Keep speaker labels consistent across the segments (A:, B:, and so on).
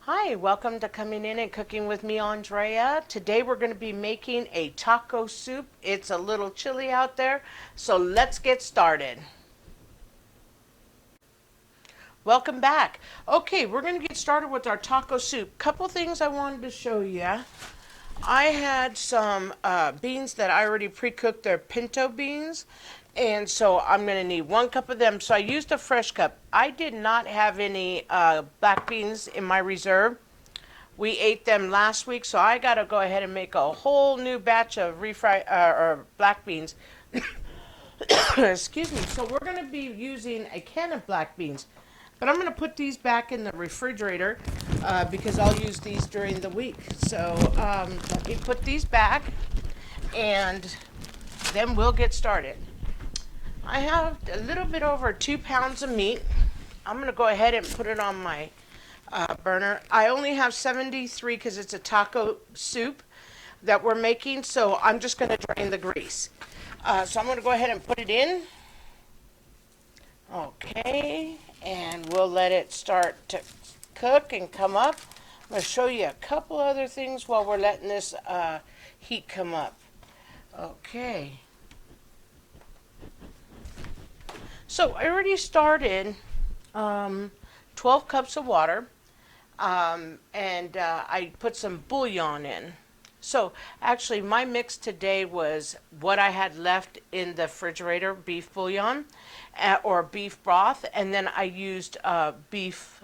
A: Hi, welcome to Coming In and Cooking with me, Andrea. Today we're going to be making a taco soup. It's a little chilly out there, so let's get started. Welcome back. Okay, we're going to get started with our taco soup. Couple things I wanted to show you. I had some beans that I already pre-cooked. They're pinto beans. And so I'm going to need 1 cup of them. So I used a fresh cup. I did not have any black beans in my reserve. We ate them last week, so I got to go ahead and make a whole new batch of or black beans. Excuse me. So we're going to be using a can of black beans. But I'm going to put these back in the refrigerator because I'll use these during the week. So let me put these back and then we'll get started. I have a little bit over 2 pounds of meat. I'm going to go ahead and put it on my burner. I only have 73 because it's a taco soup that we're making. So I'm just going to drain the grease. So I'm going to go ahead and put it in. Okay, and we'll let it start to cook and come up. I'm going to show you a couple other things while we're letting this heat come up. Okay. So I already started 12 cups of water, and I put some bullion in. So actually my mix today was what I had left in the refrigerator, beef bouillon or beef broth, and then I used beef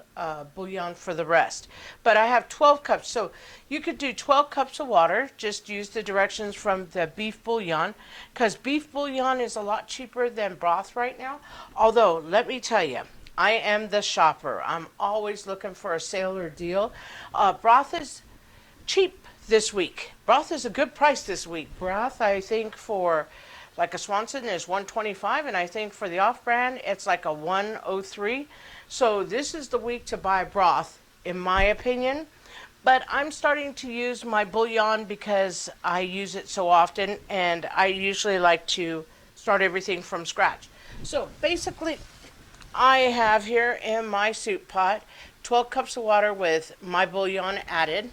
A: bouillon for the rest. But I have 12 cups, so you could do 12 cups of water. Just use the directions from the beef bouillon, because beef bouillon is a lot cheaper than broth right now. Although, let me tell you, I am the shopper. I'm always looking for a sale or deal. Broth is cheap this week. Broth is a good price this week. Broth, I think, for like a Swanson is $125, and I think for the off-brand it's like a $103. So this is the week to buy broth, in my opinion. But I'm starting to use my bouillon because I use it so often, and I usually like to start everything from scratch. So basically, I have here in my soup pot 12 cups of water with my bouillon added.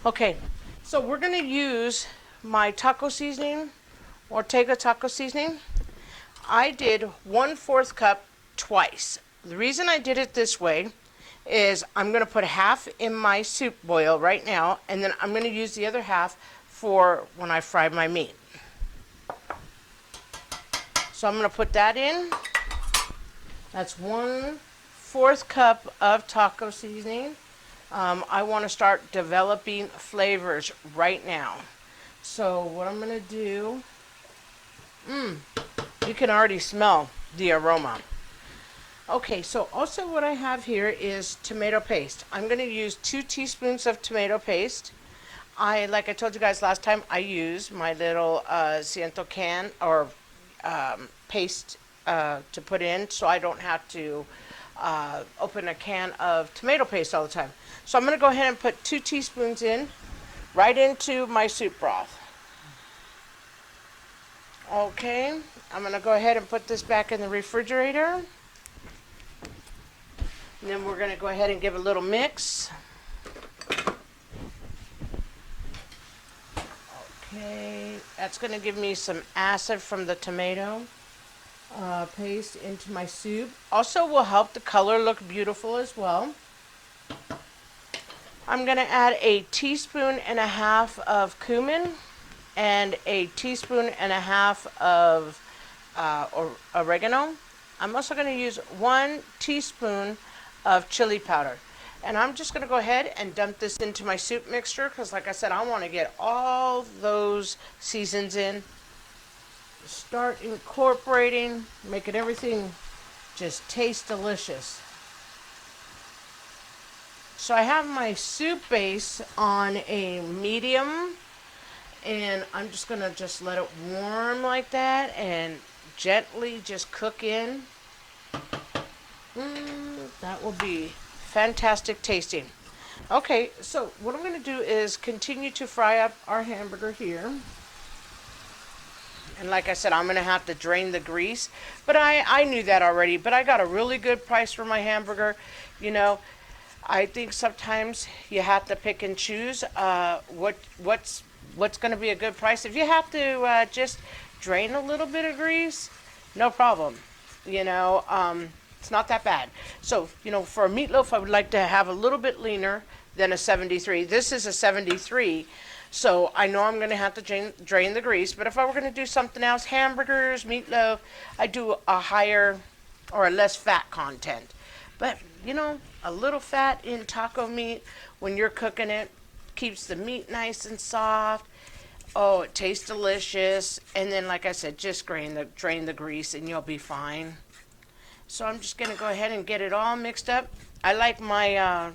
A: Okay, so we're going to use my taco seasoning, Ortega taco seasoning. I did 1/4 cup twice. The reason I did it this way is I'm going to put half in my soup boil right now, and then I'm going to use the other half for when I fry my meat. So I'm going to put that in. That's 1/4 cup of taco seasoning. I want to start developing flavors right now. So what I'm going to do, you can already smell the aroma. Okay, so also what I have here is tomato paste. I'm going to use 2 teaspoons of tomato paste. Like I told you guys last time, I use my little Cilantro can or paste to put in, so I don't have to open a can of tomato paste all the time. So I'm going to go ahead and put 2 teaspoons in, right into my soup broth. Okay, I'm going to go ahead and put this back in the refrigerator. And then we're going to go ahead and give a little mix. Okay, that's going to give me some acid from the tomato paste into my soup. Also will help the color look beautiful as well. I'm going to add a 1.5 teaspoons of cumin and a 1.5 teaspoons of oregano. I'm also going to use 1 teaspoon of chili powder. And I'm just going to go ahead and dump this into my soup mixture because, like I said, I want to get all those seasons in. Start incorporating, making everything just taste delicious. So I have my soup base on a medium, and I'm just going to just let it warm like that and gently just cook in. That will be fantastic tasting. Okay, so what I'm going to do is continue to fry up our hamburger here. And like I said, I'm going to have to drain the grease. But I knew that already. But I got a really good price for my hamburger. You know, I think sometimes you have to pick and choose what's going to be a good price. If you have to just drain a little bit of grease, no problem. You know, it's not that bad. So, you know, for a meatloaf, I would like to have a little bit leaner than a 73. This is a 73, so I know I'm going to have to drain the grease. But if I were going to do something else, hamburgers, meatloaf, I do a higher or a less fat content. But, you know, a little fat in taco meat when you're cooking it keeps the meat nice and soft. Oh, it tastes delicious. And then, like I said, just drain the grease and you'll be fine. So I'm just going to go ahead and get it all mixed up. I like my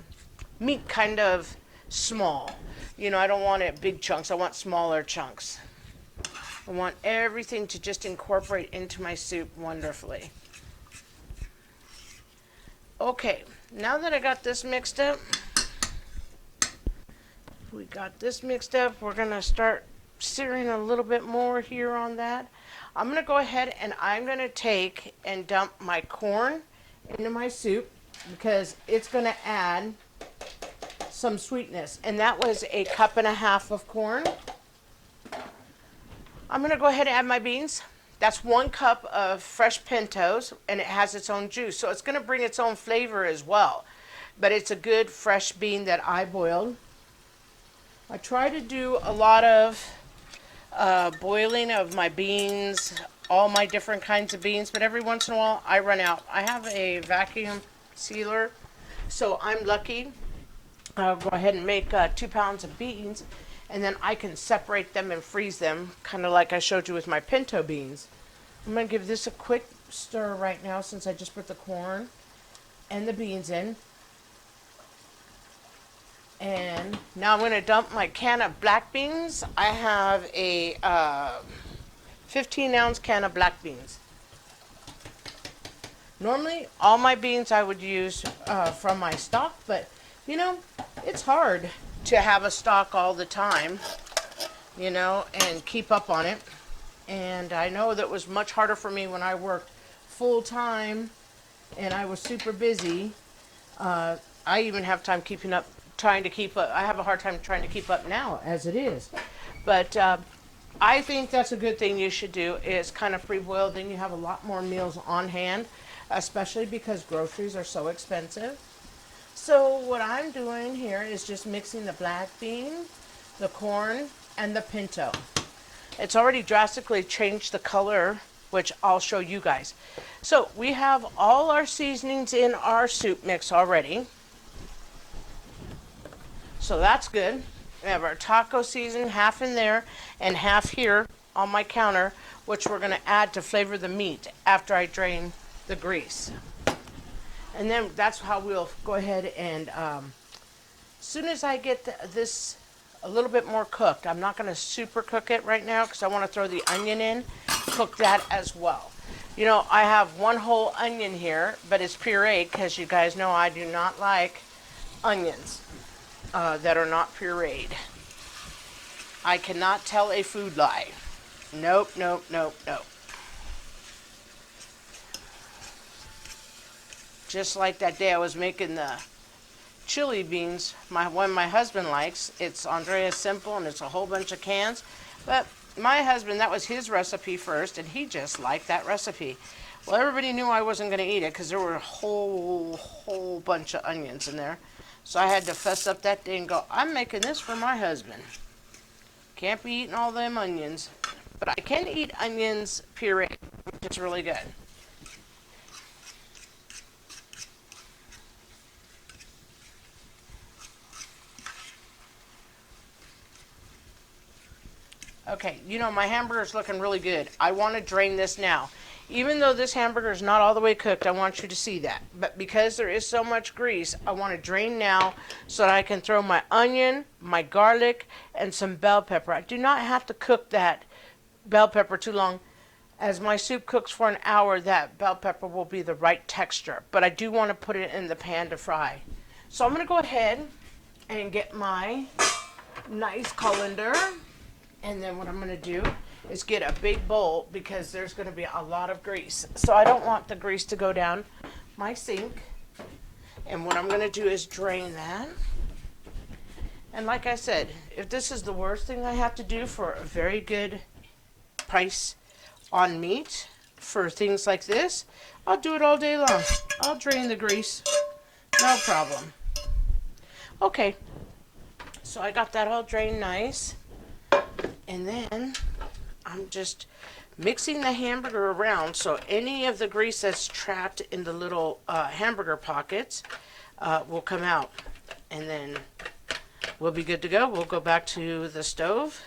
A: meat kind of small. You know, I don't want it big chunks. I want smaller chunks. I want everything to just incorporate into my soup wonderfully. Okay, now that I got this mixed up, we're going to start searing a little bit more here on that. I'm going to go ahead and I'm going to take and dump my corn into my soup because it's going to add some sweetness. And that was a cup and a half of corn. I'm going to go ahead and add my beans. That's 1 cup of fresh pintos, and it has its own juice. So it's going to bring its own flavor as well. But it's a good fresh bean that I boiled. I try to do a lot of boiling of my beans, all my different kinds of beans, but every once in a while I run out. I have a vacuum sealer, so I'm lucky. I'll go ahead and make 2 pounds of beans, and then I can separate them and freeze them, kind of like I showed you with my pinto beans. I'm going to give this a quick stir right now since I just put the corn and the beans in. And now I'm going to dump my can of black beans. I have a 15-ounce can of black beans. Normally, all my beans I would use from my stock, but, you know, it's hard to have a stock all the time, you know, and keep up on it. And I know that was much harder for me when I worked full-time and I was super busy. I even have time trying to keep up. I have a hard time trying to keep up now as it is. But I think that's a good thing you should do is kind of pre-boil. Then you have a lot more meals on hand, especially because groceries are so expensive. So what I'm doing here is just mixing the black bean, the corn, and the pinto. It's already drastically changed the color, which I'll show you guys. So we have all our seasonings in our soup mix already. So that's good. We have our taco season, half in there and half here on my counter, which we're going to add to flavor the meat after I drain the grease. And then that's how we'll go ahead and, as soon as I get this a little bit more cooked, I'm not going to super cook it right now because I want to throw the onion in, cook that as well. You know, I have 1 whole onion here, but it's pureed because you guys know I do not like onions that are not pureed. I cannot tell a food lie. Nope, nope, nope, nope. Just like that day I was making the chili beans, one my husband likes. It's Andrea's Simple, and it's a whole bunch of cans. But my husband, that was his recipe first, and he just liked that recipe. Well, everybody knew I wasn't going to eat it because there were a whole bunch of onions in there. So I had to fess up that day and go, I'm making this for my husband. Can't be eating all them onions. But I can eat onions pureed, which is really good. Okay, you know, my hamburger's looking really good. I want to drain this now. Even though this hamburger is not all the way cooked, I want you to see that. But because there is so much grease, I want to drain now so that I can throw my onion, my garlic, and some bell pepper. I do not have to cook that bell pepper too long. As my soup cooks for an hour, that bell pepper will be the right texture. But I do want to put it in the pan to fry. So I'm going to go ahead and get my nice colander. And then what I'm going to do is get a big bowl because there's going to be a lot of grease. So I don't want the grease to go down my sink. And what I'm going to do is drain that. And like I said, if this is the worst thing I have to do for a very good price on meat for things like this, I'll do it all day long. I'll drain the grease. No problem. Okay, so I got that all drained nice. And then I'm just mixing the hamburger around so any of the grease that's trapped in the little hamburger pockets will come out. And then we'll be good to go. We'll go back to the stove.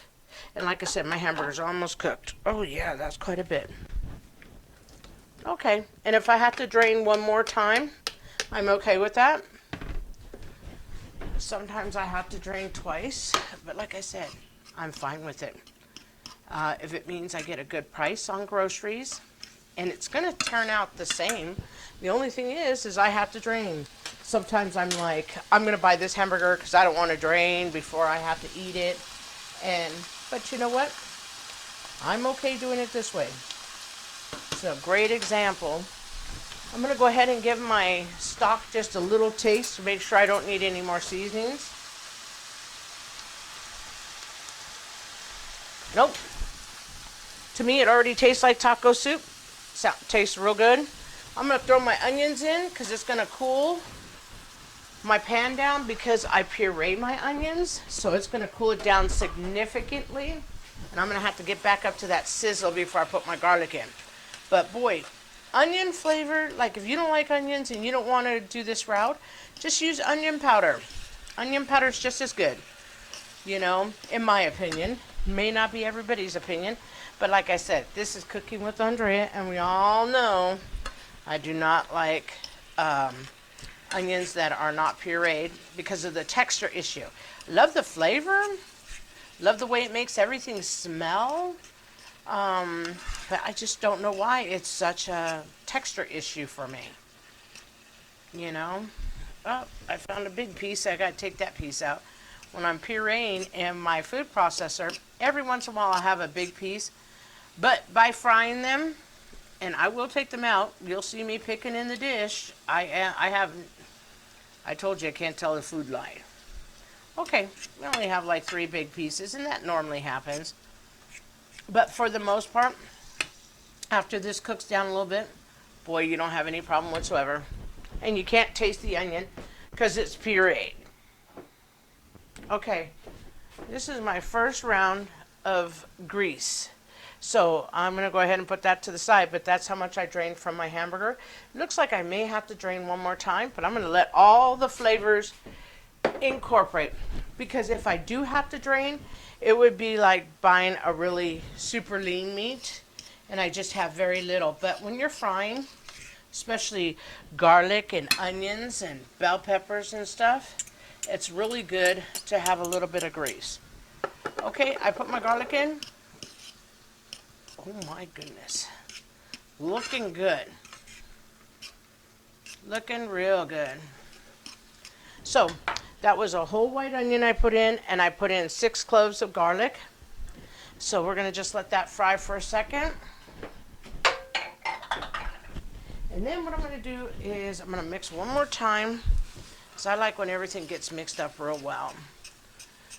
A: And like I said, my hamburger's almost cooked. Oh yeah, that's quite a bit. Okay, and if I have to drain one more time, I'm okay with that. Sometimes I have to drain twice, but like I said, I'm fine with it. If it means I get a good price on groceries, and it's going to turn out the same. The only thing is I have to drain. Sometimes I'm like, I'm going to buy this hamburger because I don't want to drain before I have to eat it. But you know what? I'm okay doing it this way. It's a great example. I'm going to go ahead and give my stock just a little taste to make sure I don't need any more seasonings. Nope. To me, it already tastes like taco soup. Tastes real good. I'm going to throw my onions in because it's going to cool my pan down because I puree my onions. So it's going to cool it down significantly. And I'm going to have to get back up to that sizzle before I put my garlic in. But boy, onion flavor, like if you don't like onions and you don't want to do this route, just use onion powder. Onion powder is just as good, you know, in my opinion. May not be everybody's opinion, but like I said, this is Cooking with Andrea, and we all know I do not like onions that are not pureed because of the texture issue. Love the flavor, love the way it makes everything smell, but I just don't know why it's such a texture issue for me, you know. Oh, I found a big piece. I got to take that piece out. When I'm pureeing in my food processor, every once in a while I have a big piece. But by frying them, and I will take them out, you'll see me picking in the dish. I told you I can't tell a food lie. Okay, we only have like 3 big pieces, and that normally happens. But for the most part, after this cooks down a little bit, boy, you don't have any problem whatsoever. And you can't taste the onion because it's pureed. Okay, this is my first round of grease. So I'm going to go ahead and put that to the side, but that's how much I drained from my hamburger. It looks like I may have to drain one more time, but I'm going to let all the flavors incorporate. Because if I do have to drain, it would be like buying a really super lean meat, and I just have very little. But when you're frying, especially garlic and onions and bell peppers and stuff, it's really good to have a little bit of grease. Okay, I put my garlic in. Oh my goodness. Looking good. Looking real good. So, that was a whole white onion I put in, and I put in 6 cloves of garlic. So we're going to just let that fry for a second. And then what I'm going to do is I'm going to mix one more time. So I like when everything gets mixed up real well.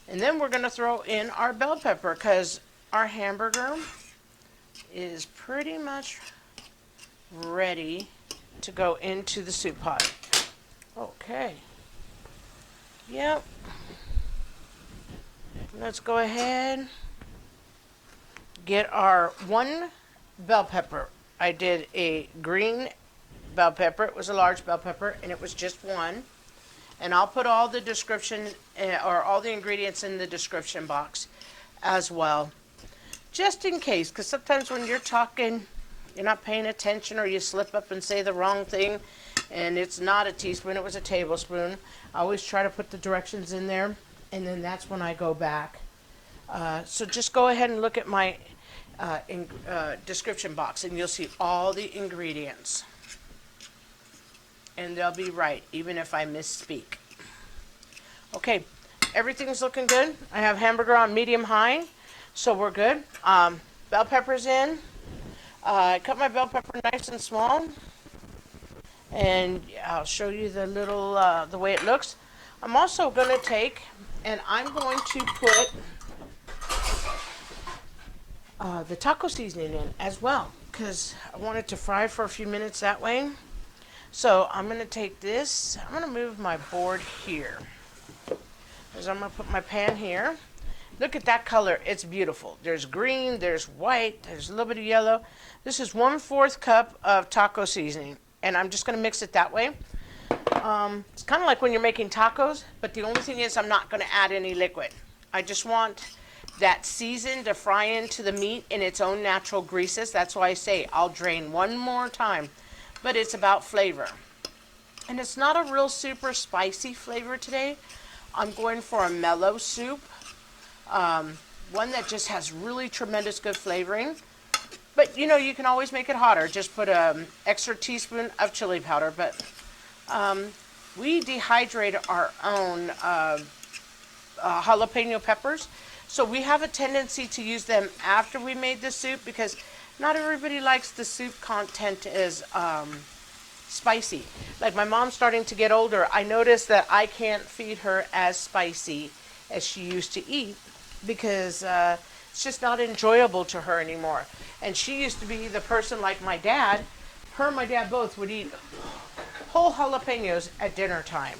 A: And then we're going to throw in our bell pepper because our hamburger is pretty much ready to go into the soup pot. Okay. Yep. Let's go ahead. Get our 1 bell pepper. I did a green bell pepper. It was a large bell pepper, and it was just 1. And I'll put all the description or all the ingredients in the description box as well. Just in case, because sometimes when you're talking, you're not paying attention or you slip up and say the wrong thing and it's not a teaspoon, it was a tablespoon. I always try to put the directions in there, and then that's when I go back. So just go ahead and look at my description box and you'll see all the ingredients. And they'll be right, even if I misspeak. Okay, everything's looking good. I have hamburger on medium-high, so we're good. Bell pepper's in. I cut my bell pepper nice and small. and I'll show you the little, the way it looks. I'm also going to take, and I'm going to put the taco seasoning in as well, because I want it to fry for a few minutes that way. So I'm going to take this, I'm going to move my board here. Because I'm going to put my pan here. Look at that color, it's beautiful. There's green, there's white, there's a little bit of yellow. This is 1/4 cup of taco seasoning, and I'm just going to mix it that way. It's kind of like when you're making tacos, but the only thing is I'm not going to add any liquid. I just want that season to fry into the meat in its own natural greases. That's why I say I'll drain one more time, but it's about flavor. And it's not a real super spicy flavor today. I'm going for a mellow soup, one that just has really tremendous good flavoring. But you know, you can always make it hotter. Just put an extra teaspoon of chili powder. But we dehydrate our own jalapeno peppers. So we have a tendency to use them after we made the soup because not everybody likes the soup content as spicy. Like my mom's starting to get older. I noticed that I can't feed her as spicy as she used to eat because it's just not enjoyable to her anymore. And she used to be the person like my dad. Her and my dad both would eat whole jalapenos at dinner time.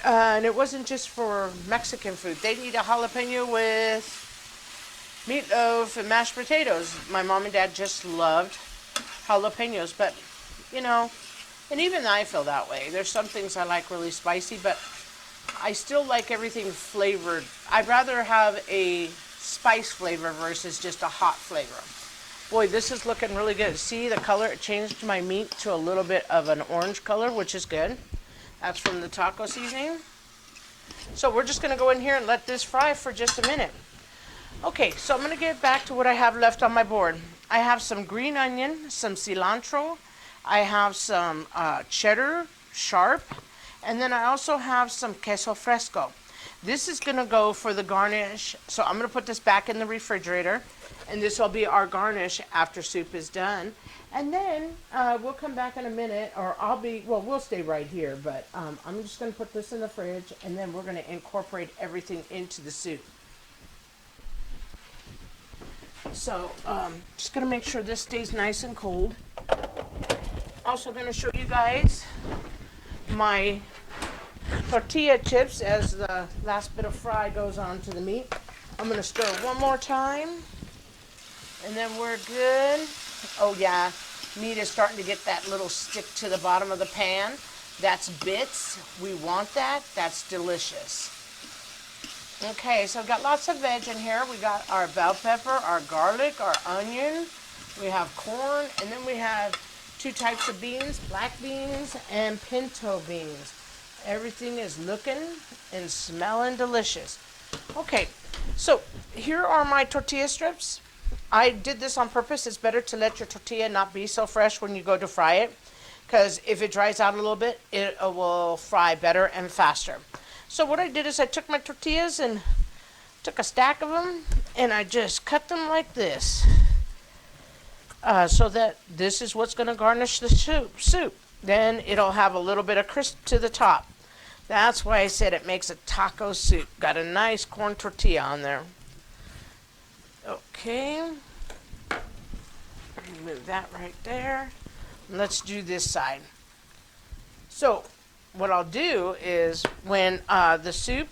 A: And it wasn't just for Mexican food. They'd eat a jalapeno with meatloaf and mashed potatoes. My mom and dad just loved jalapenos. But, you know, and even I feel that way. There's some things I like really spicy, but I still like everything flavored. I'd rather have a spice flavor versus just a hot flavor. Boy, this is looking really good. See the color? It changed my meat to a little bit of an orange color, which is good. That's from the taco seasoning. So we're just going to go in here and let this fry for just a minute. Okay, so I'm going to get back to what I have left on my board. I have some green onion, some cilantro. I have some cheddar, sharp. And then I also have some queso fresco. This is going to go for the garnish. So I'm going to put this back in the refrigerator. And this will be our garnish after soup is done. And then we'll come back in a minute, or we'll stay right here. But I'm just going to put this in the fridge, and then we're going to incorporate everything into the soup. So just going to make sure this stays nice and cold. Also going to show you guys my tortilla chips as the last bit of fry goes on to the meat. I'm going to stir one more time. And then we're good. Oh yeah, meat is starting to get that little stick to the bottom of the pan. That's bits. We want that. That's delicious. Okay, so I've got lots of veg in here. We got our bell pepper, our garlic, our onion. We have corn, and then we have 2 types of beans, black beans and pinto beans. Everything is looking and smelling delicious. Okay, so here are my tortilla strips. I did this on purpose. It's better to let your tortilla not be so fresh when you go to fry it, because if it dries out a little bit, it will fry better and faster. So what I did is I took my tortillas and took a stack of them, and I just cut them like this, so that this is what's going to garnish the soup. Then it'll have a little bit of crisp to the top. That's why I said it makes a taco soup. Got a nice corn tortilla on there. Okay, move that right there. Let's do this side. So what I'll do is when the soup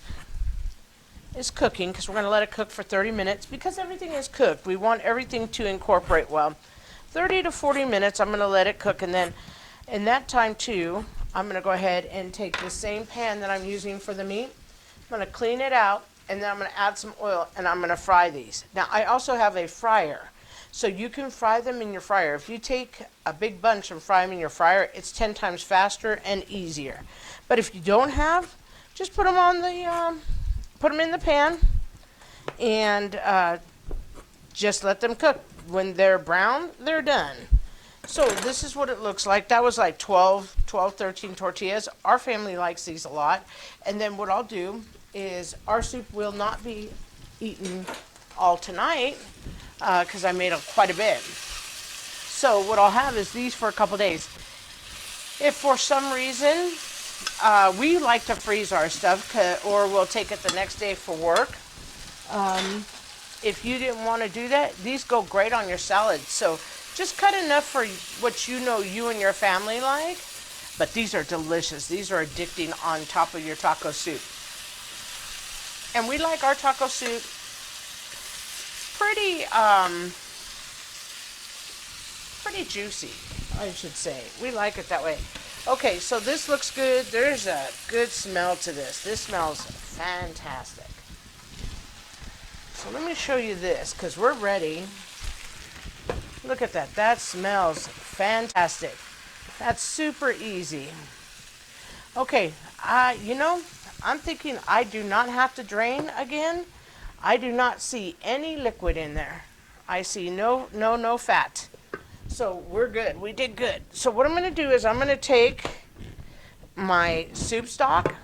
A: is cooking, because we're going to let it cook for 30 minutes, because everything is cooked. We want everything to incorporate well. 30 to 40 minutes, I'm going to let it cook, and then in that time too, I'm going to go ahead and take the same pan that I'm using for the meat. I'm going to clean it out. And then I'm going to add some oil, and I'm going to fry these. Now, I also have a fryer, so you can fry them in your fryer. If you take a big bunch and fry them in your fryer, it's 10 times faster and easier. But if you don't have, just put them in the pan, and just let them cook. When they're brown, they're done. So this is what it looks like. That was like 13 tortillas. Our family likes these a lot. And then what I'll do is our soup will not be eaten all tonight because I made quite a bit. So what I'll have is these for a couple days. If for some reason we like to freeze our stuff, or we'll take it the next day for work. If you didn't want to do that, these go great on your salad. So just cut enough for what you know you and your family like. But these are delicious. These are addicting on top of your taco soup. And we like our taco soup pretty pretty juicy, I should say. We like it that way. Okay, so this looks good. There's a good smell to this. This smells fantastic. So let me show you this, because we're ready. Look at that. That smells fantastic. That's super easy. Okay, you know, I'm thinking I do not have to drain again. I do not see any liquid in there. I see no fat. So we're good. We did good. So what I'm going to do is I'm going to take my soup stock.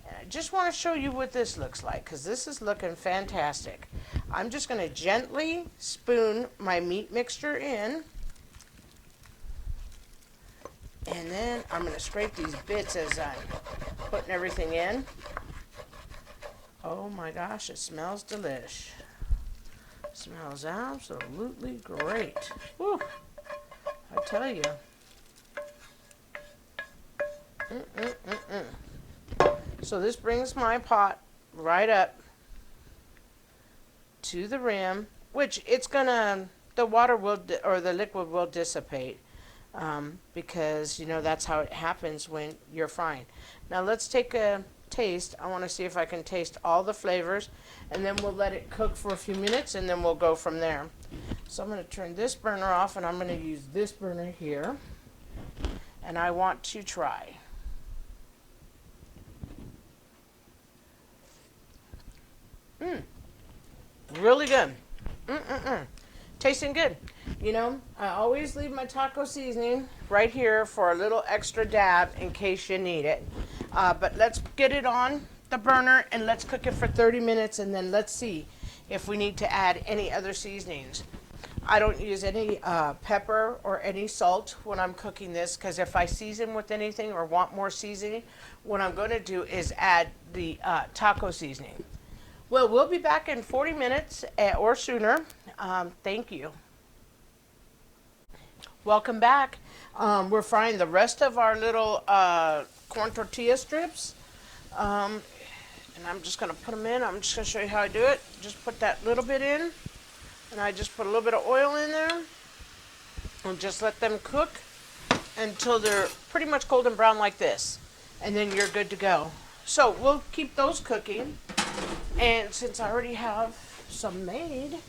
A: I just want to show you what this looks like, because this is looking fantastic. I'm just going to gently spoon my meat mixture in. And then I'm going to scrape these bits as I'm putting everything in. Oh my gosh, it smells delish. Smells absolutely great. Woo, I tell you. So this brings my pot right up to the rim, which it's gonna, the water will, or the liquid will dissipate, because, you know, that's how it happens when you're frying. Now let's take a taste. I want to see if I can taste all the flavors, and then we'll let it cook for a few minutes, and then we'll go from there. So I'm going to turn this burner off, and I'm going to use this burner here, and I want to try. Really good. Tasting good. You know, I always leave my taco seasoning right here for a little extra dab in case you need it. But let's get it on the burner and let's cook it for 30 minutes, and then let's see if we need to add any other seasonings. I don't use any pepper or any salt when I'm cooking this, because if I season with anything or want more seasoning, what I'm going to do is add the taco seasoning. Well, we'll be back in 40 minutes or sooner. Thank you. Welcome back. We're frying the rest of our little corn tortilla strips. And I'm just going to put them in. I'm just going to show you how I do it. Just put that little bit in. And I just put a little bit of oil in there. And just let them cook until they're pretty much golden brown like this. And then you're good to go. So we'll keep those cooking. And since I already have some made,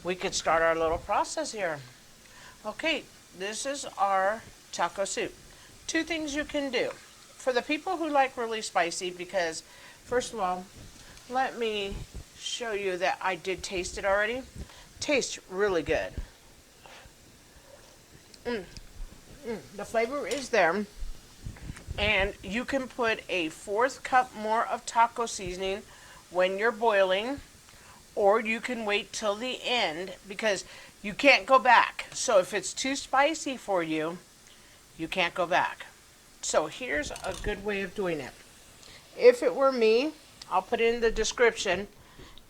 A: we could start our little process here. Okay, this is our taco soup. Two things you can do. For the people who like really spicy, because first of all, let me show you that I did taste it already. Tastes really good. The flavor is there. And you can put a 1/4 cup more of taco seasoning when you're boiling, or you can wait till the end, because you can't go back. So if it's too spicy for you, you can't go back. So here's a good way of doing it. If it were me, I'll put in the description,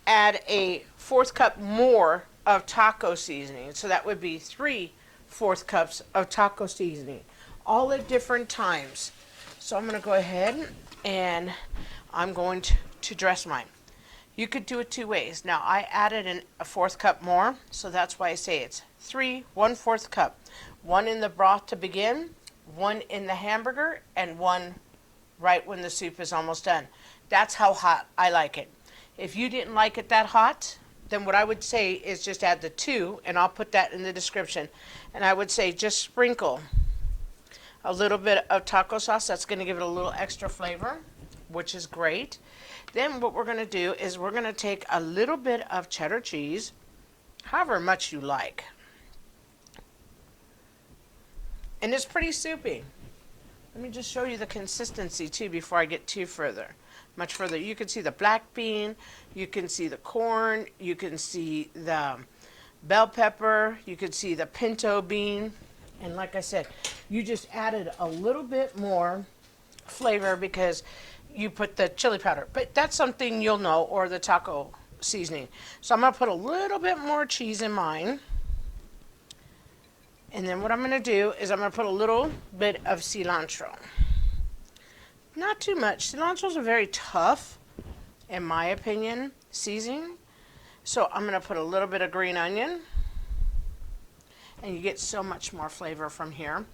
A: add a 1/4 cup more of taco seasoning. So that would be 3/4 cups of taco seasoning, all at different times. So I'm going to go ahead and I'm going to dress mine. You could do it two ways. Now I added a 1/4 cup more, so that's why I say it's 1/4 cup. One in the broth to begin, one in the hamburger, and one right when the soup is almost done. That's how hot I like it. If you didn't like it that hot, then what I would say is just add the 2, and I'll put that in the description. And I would say just sprinkle a little bit of taco sauce. That's going to give it a little extra flavor, which is great. Then what we're going to do is we're going to take a little bit of cheddar cheese, however much you like. And it's pretty soupy. Let me just show you the consistency too before I get much further. You can see the black bean, you can see the corn, you can see the bell pepper, you can see the pinto bean. And like I said, you just added a little bit more flavor because you put the chili powder. But that's something you'll know, or the taco seasoning. So I'm going to put a little bit more cheese in mine. And then what I'm going to do is I'm going to put a little bit of cilantro. Not too much. Cilantro is a very tough, in my opinion, seasoning. So I'm going to put a little bit of green onion. And you get so much more flavor from here.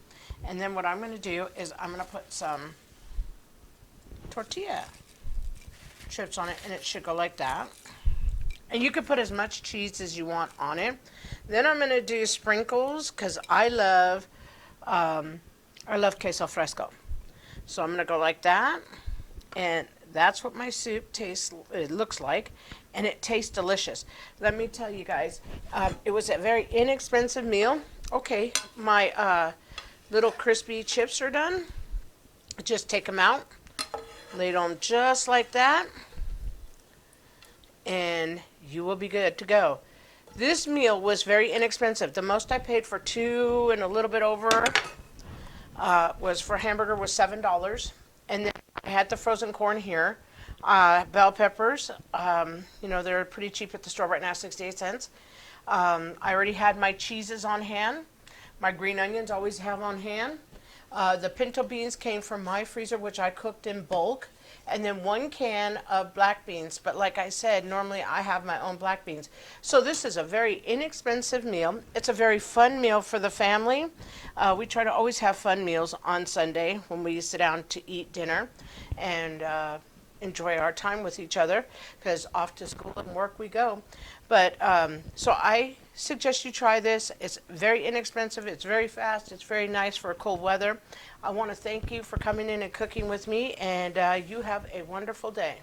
A: And then what I'm going to do is I'm going to put some tortilla chips on it, and it should go like that. And you can put as much cheese as you want on it. Then I'm going to do sprinkles because I love queso fresco. So I'm going to go like that, and that's what my soup it looks like, and it tastes delicious. Let me tell you guys, it was a very inexpensive meal. Okay, my little crispy chips are done. Just take them out, lay them just like that, and you will be good to go. This meal was very inexpensive. The most I paid for two and a little bit over was for hamburger was $7. And then I had the frozen corn here. Bell peppers, they're pretty cheap at the store right now, 68 cents. I already had my cheeses on hand. My green onions always have on hand. The pinto beans came from my freezer, which I cooked in bulk. And then 1 can of black beans. But like I said, normally I have my own black beans. So this is a very inexpensive meal. It's a very fun meal for the family. We try to always have fun meals on Sunday when we sit down to eat dinner and enjoy our time with each other, because off to school and work we go. But so I suggest you try this. It's very inexpensive. It's very fast. It's very nice for cold weather. I want to thank you for coming in and cooking with me, and you have a wonderful day.